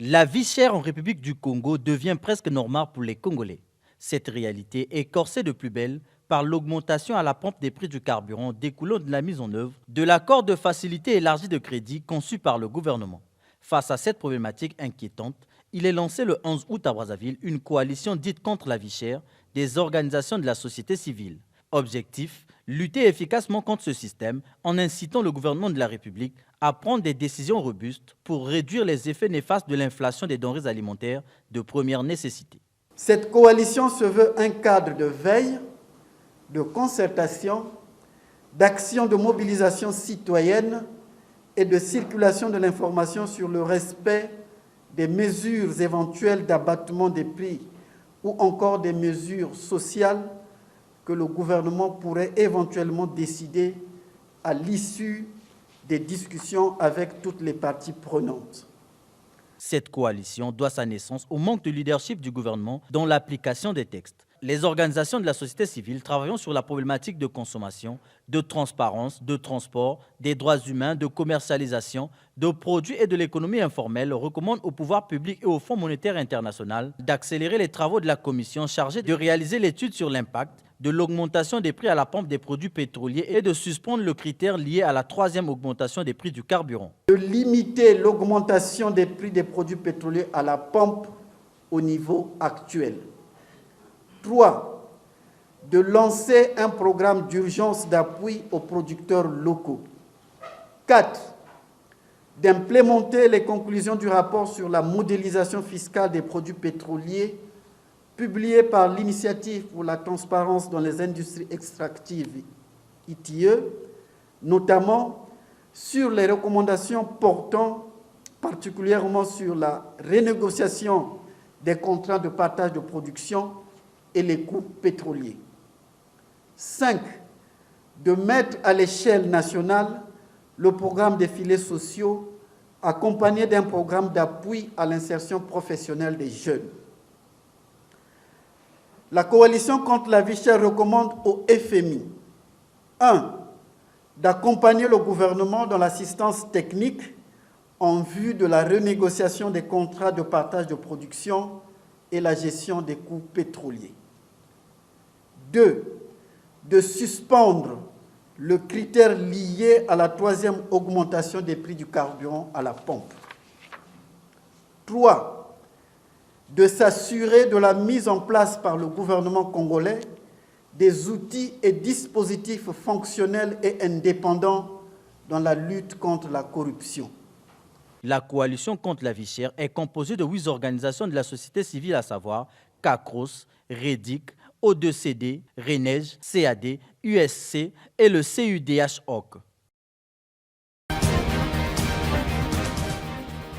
La vie chère en République du Congo devient presque normale pour les Congolais. Cette réalité est corsée de plus belle par l'augmentation à la pompe des prix du carburant découlant de la mise en œuvre de l'accord de facilité élargie de crédit conçu par le gouvernement. Face à cette problématique inquiétante, il est lancé le 11 août à Brazzaville une coalition dite contre la vie chère des organisations de la société civile. Objectif, lutter efficacement contre ce système en incitant le gouvernement de la République à prendre des décisions robustes pour réduire les effets néfastes de l'inflation des denrées alimentaires de première nécessité. Cette coalition se veut un cadre de veille, de concertation, d'action de mobilisation citoyenne et de circulation de l'information sur le respect des mesures éventuelles d'abattement des prix ou encore des mesures sociales que le gouvernement pourrait éventuellement décider à l'issue des discussions avec toutes les parties prenantes. Cette coalition doit sa naissance au manque de leadership du gouvernement dans l'application des textes. Les organisations de la société civile travaillant sur la problématique de consommation, de transparence, de transport, des droits humains, de commercialisation, de produits et de l'économie informelle recommandent au pouvoir public et au Fonds monétaire international d'accélérer les travaux de la commission chargée de réaliser l'étude sur l'impact de l'augmentation des prix à la pompe des produits pétroliers et de suspendre le critère lié à la troisième augmentation des prix du carburant. De limiter l'augmentation des prix des produits pétroliers à la pompe au niveau actuel. 3. De lancer un programme d'urgence d'appui aux producteurs locaux. 4. D'implémenter les conclusions du rapport sur la modélisation fiscale des produits pétroliers publié par l'Initiative pour la transparence dans les industries extractives ITIE, notamment sur les recommandations portant particulièrement sur la renégociation des contrats de partage de production et les coûts pétroliers. 5. De mettre à l'échelle nationale le programme des filets sociaux accompagné d'un programme d'appui à l'insertion professionnelle des jeunes. La coalition contre la vie chère recommande au FMI 1. D'accompagner le gouvernement dans l'assistance technique en vue de la renégociation des contrats de partage de production et la gestion des coûts pétroliers. 2. De suspendre le critère lié à la troisième augmentation des prix du carburant à la pompe. 3. De s'assurer de la mise en place par le gouvernement congolais des outils et dispositifs fonctionnels et indépendants dans la lutte contre la corruption. La coalition contre la vie chère est composée de 8 organisations de la société civile, à savoir CACROS, REDIC, O2CD, RENEJ, CAD, USC et le CUDH-OC.